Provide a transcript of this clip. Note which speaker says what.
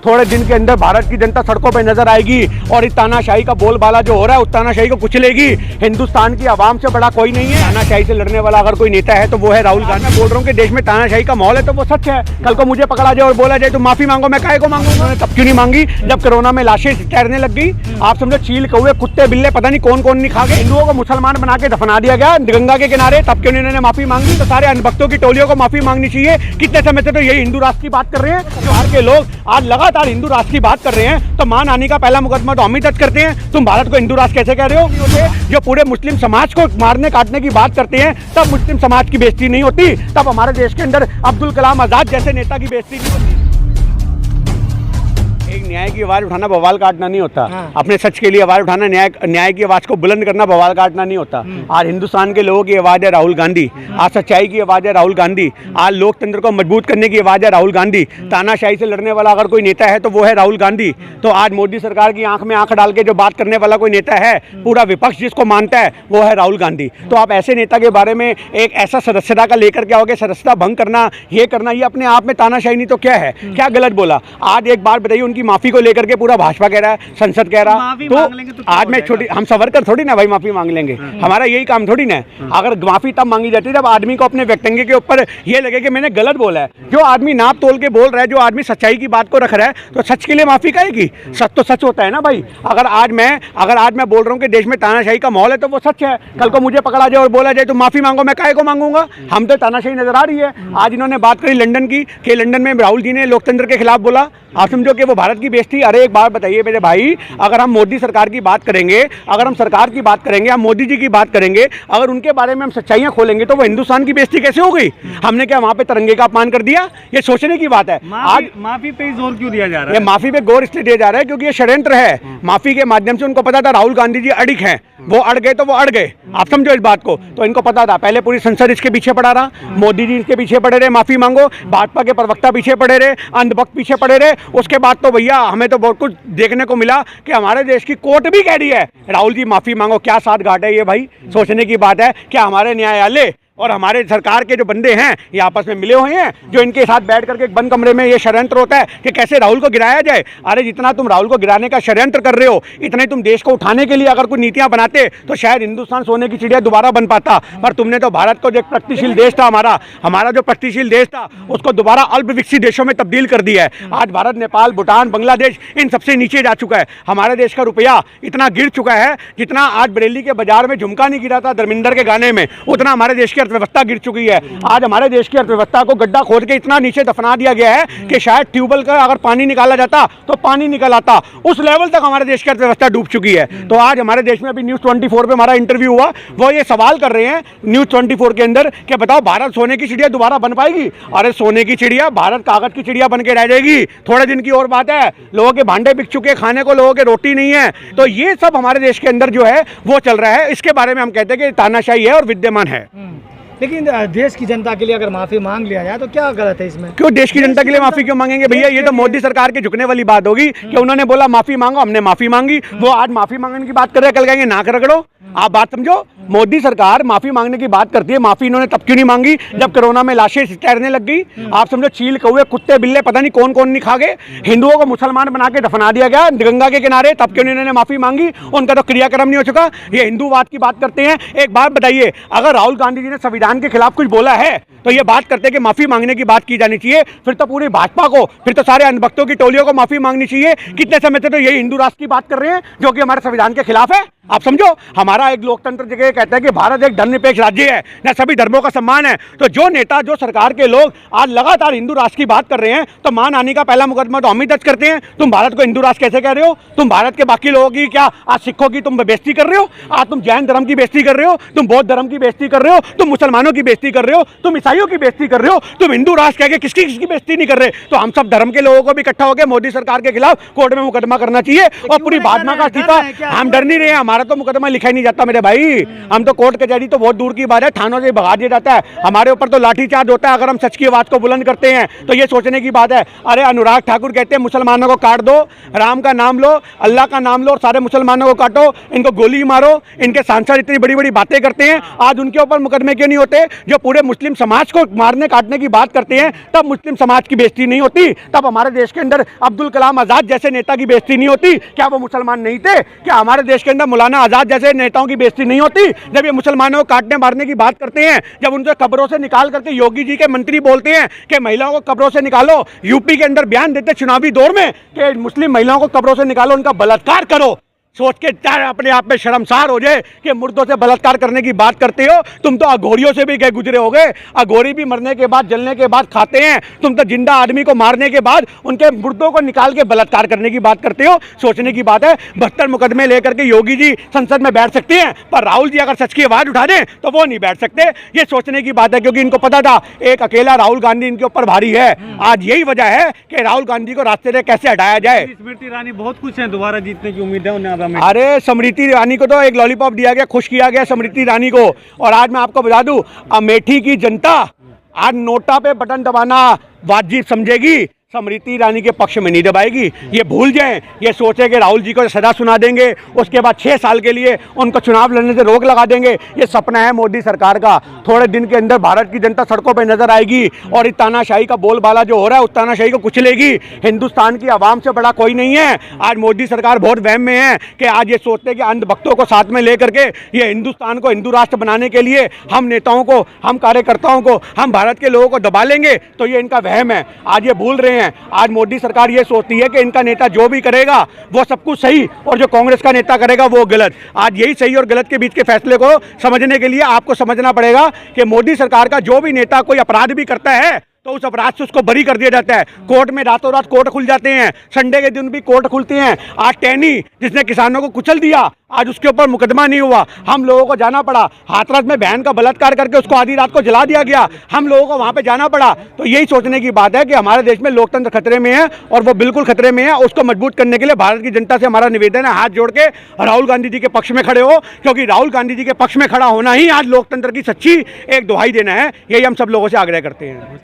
Speaker 1: थोड़े दिन के अंदर भारत की जनता सड़कों पे नजर आएगी और इस तानाशाही का बोलबाला जो हो रहा है उस तानाशाही को कुचलेगी। हिंदुस्तान की आवाम से बड़ा कोई नहीं है। तानाशाही से लड़ने वाला अगर कोई नेता है तो वो है राहुल गांधी। मैं बोल रहा हूँ कि देश में तानाशाही का माहौल है तो वो सच है। कल को मुझे पकड़ा जाए और बोला जाए तो माफी मांगो, मैं काहे को मांगूंगा? तब क्यों नहीं मांगी जब कोरोना में लाशें तैरने लग गई। आप समझो चील कौवे कुत्ते बिल्ले पता नहीं कौन कौन नहीं खा गए। हिंदुओं को मुसलमान बना के दफना दिया गया गंगा के किनारे, तब क्यों इन्होंने माफी मांगी? तो सारे अनभक्तों की टोलियों को माफी मांगनी चाहिए। कितने समय से तो यही हिंदू राष्ट्र की बात कर रहे हैं। बिहार के लोग आज लगातार हिंदू राष्ट्र की बात कर रहे हैं, तो मान आने का पहला मुकदमा तो हम ही दर्ज करते हैं। तुम भारत को हिंदू राष्ट्र कैसे कह रहे हो? जो पूरे मुस्लिम समाज को मारने काटने की बात करते हैं तब मुस्लिम समाज की बेइज्जती नहीं होती, तब हमारे देश के अंदर अब्दुल कलाम आजाद जैसे नेता की बेइज्जती नहीं होती। एक न्याय की आवाज उठाना बवाल काटना नहीं होता। अपने सच के लिए आवाज उठाना, न्याय की आवाज को बुलंद करना बवाल काटना नहीं होता। आज हिंदुस्तान के लोगों की आवाज है राहुल गांधी, आज सच्चाई की आवाज है राहुल गांधी, आज लोकतंत्र को मजबूत करने की आवाज है राहुल गांधी। तानाशाही से लड़ने वाला अगर कोई नेता है तो वो है राहुल गांधी। तो आज मोदी सरकार की आंख में आंख डाल के जो बात करने वाला कोई नेता है, पूरा विपक्ष जिसको मानता है वो है राहुल गांधी। तो आप ऐसे नेता के बारे में एक ऐसा सदस्यता का लेकर के आओगे, सदस्यता भंग करना, ये करना, ये अपने आप में तानाशाही नहीं तो क्या है? क्या गलत बोला? आज एक बात बताइए, उनकी माफी को लेकर के पूरा भाजपा कह रहा है, संसद कह रहा है, तो आज मैं छोटी, हम सवरकर थोड़ी ना भाई माफी मांग लेंगे, हमारा यही काम थोड़ी ना है। अगर माफी तब मांगी जाती है जब आदमी को अपने व्यक्तित्व के ऊपर ये लगे कि मैंने गलत बोला है। जो आदमी नाप तोल के बोल रहा है, जो आदमी सच्चाई की बात को रख रहा है, तो सच के लिए माफी कहेगी। सच तो सच होता है ना भाई। अगर आज मैं बोल रहा हूँ कि देश में तानाशाही का माहौल है तो वो सच है। कल को मुझे पकड़ा जाए और बोला जाए तो माफी मांगो, मैं काहे को मांगूंगा? हम तो तानाशाही नजर आ रही है। आज इन्होंने बात करी लंदन की, कि लंदन में राहुल जी ने लोकतंत्र के खिलाफ बोला। आप समझो कि वो भारत की बेइज्जती। अरे एक बात बताइए मेरे भाई, अगर हम मोदी सरकार की बात करेंगे, अगर हम सरकार की बात करेंगे, हम मोदी जी की बात करेंगे, अगर उनके बारे में हम सच्चाइयां खोलेंगे तो वो हिंदुस्तान की बेइज्जती कैसे हो गई? हमने क्या वहां पे तिरंगे का अपमान कर दिया? ये सोचने की बात है। आज
Speaker 2: माफी पे जोर क्यों दिया जा रहा है?
Speaker 1: ये माफी पे गौर इसलिए दिया जा रहा है क्योंकि ये षड्यंत्र है। माफी के माध्यम से उनको पता था राहुल गांधी जी अड़िग हैं, वो अड़ गए तो वो अड़ गए। आप समझो इस बात को। तो इनको पता था, पहले पूरी संसद इसके पीछे पड़ा रहा, मोदी जी इसके पीछे पड़े रहे, माफी मांगो, भाजपा के प्रवक्ता पीछे पड़े रहे, अंधभक्त पीछे पड़े रहे। उसके बाद तो भैया हमें तो बहुत कुछ देखने को मिला कि हमारे देश की कोर्ट भी कह रही है राहुल जी माफी मांगो। क्या साथ घाट है ये भाई? सोचने की बात है। क्या हमारे न्यायालय और हमारे सरकार के जो बंदे हैं ये आपस में मिले हुए हैं, जो इनके साथ बैठ करके एक बंद कमरे में ये षड्यंत्र होता है कि कैसे राहुल को गिराया जाए? अरे जितना तुम राहुल को गिराने का षड्यंत्र कर रहे हो, इतना ही तुम देश को उठाने के लिए अगर कोई नीतियां बनाते तो शायद हिंदुस्तान सोने की चिड़िया दोबारा बन पाता। पर तुमने तो भारत को जो एक प्रगतिशील देश था, हमारा जो प्रगतिशील देश था, उसको दोबारा अल्प विकसित देशों में तब्दील कर दिया है। आज भारत, नेपाल, भूटान, बांग्लादेश इन सबसे नीचे जा चुका है। हमारे देश का रुपया इतना गिर चुका है, जितना आज बरेली के बाजार में झुमका नहीं गिरा था धर्मेंद्र के गाने में, उतना हमारे देश की अर्थव्यवस्था गिर चुकी है। आज हमारे देश की अर्थव्यवस्था को गड्ढा खोद के इतना नीचे दफना दिया गया है कि शायद ट्यूबवेल का अगर पानी निकाला जाता तो पानी निकल आता। उस लेवल तक हमारे देश की अर्थव्यवस्था डूब चुकी है। तो आज हमारे देश में अभी न्यूज़ 24 पे हमारा इंटरव्यू हुआ, वो ये सवाल कर रहे हैं न्यूज़ 24 के अंदर कि बताओ भारत सोने की चिड़िया दोबारा बन पाएगी? अरे सोने की चिड़िया, भारत कागज की चिड़िया बन के रह जाएगी। थोड़े दिन की और बात है। लोगों के भांडे बिक चुके, खाने को लोगों के रोटी नहीं है। तो ये सब हमारे देश के अंदर जो है वो चल रहा है। इसके बारे में हम कहते हैं कि तानाशाही है और विद्यमान है।
Speaker 2: लेकिन देश की जनता के लिए अगर माफी मांग लिया जाए तो क्या गलत है इसमें?
Speaker 1: क्यों देश की जनता के लिए माफी क्यों मांगेंगे भैया? ये तो मोदी सरकार के झुकने वाली बात होगी कि उन्होंने बोला माफी मांगो, हमने माफी मांगी। वो आज माफी मांगने की बात कर रहे हैं, कल कहेंगे नाक रगड़ो। आप बात समझो, मोदी सरकार माफी मांगने की बात करती है। माफी इन्होंने तब क्यों नहीं मांगी जब कोरोना में लाशें तैरने लग गई। आप समझो चील कौवे कुत्ते बिल्ले पता नहीं कौन कौन नहीं खा गए। हिंदुओं को मुसलमान बना के दफना दिया गया गंगा के किनारे, तब क्यों इन्होंने माफी मांगी? उनका तो क्रियाक्रम नहीं हो चुका। ये हिंदूवाद की बात करते हैं। एक बात बताइए, अगर राहुल गांधी जी ने संविधान के खिलाफ कुछ बोला है तो ये बात करते हैं कि माफी मांगने की बात की जानी चाहिए। फिर तो पूरी भाजपा को, फिर तो सारे अनभक्तों की टोलियों को माफी मांगनी चाहिए। कितने समय से तो यही हिंदू राष्ट्र की बात कर रहे हैं जो कि हमारे संविधान के खिलाफ है। आप समझो, हमारा एक लोकतंत्र जगह कहता है कि भारत एक धर्मनिरपेक्ष राज्य है, न सभी धर्मों का सम्मान है। तो जो नेता, जो सरकार के लोग आज लगातार हिंदू राष्ट्र की बात कर रहे हैं, तो मान आने का पहला मुकदमा तो हम ही दर्ज करते हैं। तुम भारत को हिंदू राष्ट्र कैसे कह रहे हो? तुम भारत के बाकी लोगों की, क्या आज सिखों की तुम बेइज्जती कर रहे हो? आज तुम जैन धर्म की बेइज्जती कर रहे हो, तुम बौद्ध धर्म की बेइज्जती कर रहे हो, तुम मुसलमानों की बेइज्जती कर रहे हो, तुम ईसाइयों की बेइज्जती कर रहे हो, तुम हिंदू राष्ट्र कह के किसकी बेइज्जती नहीं कर रहे। तो हम सब धर्म के लोगों को भी इकट्ठा होकर मोदी सरकार के खिलाफ कोर्ट में मुकदमा करना चाहिए और पूरी भाजपा का इस्तीफा। हम डर नहीं रहे हैं। हमारा तो मुकदमा लिखा ही नहीं जाता मेरे भाई। हम तो कोर्ट कचहरी तो बहुत दूर की बात है, थानों से भगा दिया जाता है। हमारे ऊपर तो लाठीचार्ज होता है अगर हम सच की आवाज को बुलंद करते हैं। तो ये सोचने की बात है। अरे अनुराग ठाकुर कहते हैं मुसलमानों को काट दो, राम का नाम लो, अल्लाह का नाम लो और सारे मुसलमानों को काटो, इनको गोली मारो। इनके सांसद इतनी बड़ी बड़ी बातें करते हैं, आज उनके ऊपर मुकदमे क्यों नहीं होते? जो पूरे मुस्लिम समाज को मारने काटने की बात करते हैं, तब मुस्लिम समाज की बेइज्जती नहीं होती? तब हमारे देश के अंदर अब्दुल कलाम आजाद जैसे नेता की बेइज्जती नहीं होती? क्या वो मुसलमान नहीं थे? क्या हमारे देश के अंदर मौलाना आजाद जैसे नेताओं की बेइज्जती नहीं होती? जब ये मुसलमानों को काटने मारने की बात करते हैं, जब उनसे कब्रों से निकाल करके योगी जी के मंत्री बोलते हैं कि महिलाओं को कब्रों से निकालो, यूपी के अंदर बयान देते चुनावी दौर में कि मुस्लिम महिलाओं को कब्रों से निकालो, उनका बलात्कार करो, सोच के अपने आप में शर्मसार हो जाए कि मुर्दों से बलात्कार करने की बात करते हो। तुम तो अघोरियों से भी गए गुजरे होगे। अघोरी भी मरने के बाद जलने के बाद खाते हैं, तुम तो जिंदा आदमी को मारने के बाद उनके मुर्दों को निकाल के बलात्कार करने की बात करते हो। सोचने की बात है। 72 मुकदमे लेकर के योगी जी संसद में बैठ सकते हैं, पर राहुल जी अगर सच की आवाज उठा दें तो वो नहीं बैठ सकते। ये सोचने की बात है, क्योंकि इनको पता था एक अकेला राहुल गांधी इनके ऊपर भारी है। आज यही वजह है कि राहुल गांधी को रास्ते से कैसे हटाया जाए।
Speaker 3: स्मृति ईरानी बहुत कुछ है, दोबारा जीतने की उम्मीद है उन्हें।
Speaker 1: अरे स्मृति ईरानी को तो एक लॉलीपॉप दिया गया, खुश किया गया स्मृति ईरानी को। और आज मैं आपको बता दूं, अमेठी की जनता आज नोटा पे बटन दबाना वाजिब समझेगी, स्मृति ईरानी के पक्ष में नहीं दबाएगी। ये भूल जाएं, ये सोचे कि राहुल जी को सजा सुना देंगे, उसके बाद 6 साल के लिए उनको चुनाव लड़ने से रोक लगा देंगे। ये सपना है मोदी सरकार का। थोड़े दिन के अंदर भारत की जनता सड़कों पर नजर आएगी और इस तानाशाही का बोलबाला जो हो रहा है उस तानाशाही को कुचलेगी। हिंदुस्तान की आवाम से बड़ा कोई नहीं है। आज मोदी सरकार बहुत वहम में है कि आज ये सोचते हैं कि अंधभक्तों को साथ में लेकर के ये हिंदुस्तान को हिंदू राष्ट्र बनाने के लिए हम नेताओं को, हम कार्यकर्ताओं को, हम भारत के लोगों को दबा लेंगे। तो ये इनका वहम है, आज ये भूल रहे हैं। आज मोदी सरकार ये सोचती है कि इनका नेता जो भी करेगा वो सब कुछ सही और जो कांग्रेस का नेता करेगा वो गलत। आज यही सही और गलत के बीच के फैसले को समझने के लिए आपको समझना पड़ेगा कि मोदी सरकार का जो भी नेता कोई अपराध भी करता है तो उस अपराध से उसको बरी कर दिया जाता है। कोर्ट में रातों रात कोर्ट खुल जाते हैं, संडे के दिन भी कोर्ट खुलते हैं। आज टैनी जिसने किसानों को कुचल दिया, आज उसके ऊपर मुकदमा नहीं हुआ। हम लोगों को जाना पड़ा, हाथरस में बहन का बलात्कार करके उसको आधी रात को जला दिया गया, हम लोगों को वहां पे जाना पड़ा। तो यही सोचने की बात है कि हमारे देश में लोकतंत्र खतरे में है और वो बिल्कुल खतरे में है। उसको मजबूत करने के लिए भारत की जनता से हमारा निवेदन है, हाथ जोड़ के राहुल गांधी जी के पक्ष में खड़े हो, क्योंकि राहुल गांधी जी के पक्ष में खड़ा होना ही आज लोकतंत्र की सच्ची एक दुहाई देना है। यही हम सब लोगों से आग्रह करते हैं।